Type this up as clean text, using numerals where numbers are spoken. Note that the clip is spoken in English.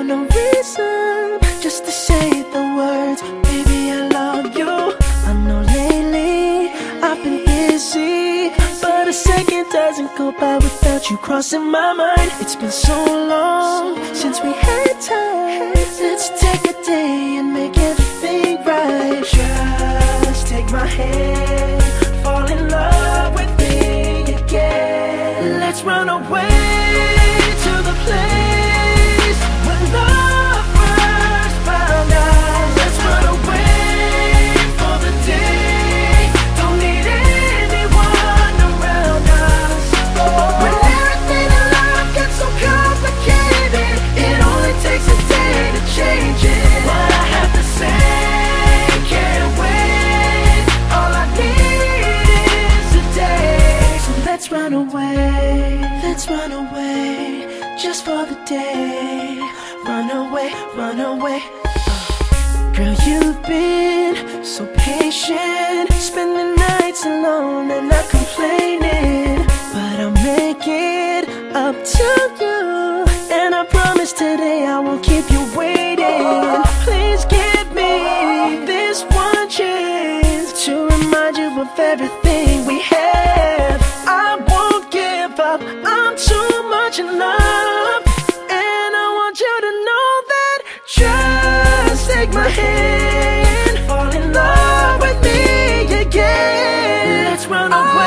no reason, just to say the words, baby I love you. I know lately I've been busy, but a second doesn't go by without you crossing my mind. It's been so long since we had time. Let's take a day and make everything right. Just take my hand, fall in love with me again. Let's run away to the place where love first found us. Let's run away for the day. Don't need anyone around us. When everything in life gets so complicated, it only takes a day to change it. What I have to say can't wait. All I need is a day. So let's run away. Let's run away, just for the day. Run away, run away. Girl, you've been so patient, spending nights alone and not complaining. But I'll make it up to you, and I promise today I won't keep you waiting. Please give me this one chance to remind you of everything we have. I won't give up, I'm too much in love, and I want you to know that. Just take my hand, fall in love with me again. Let's run away.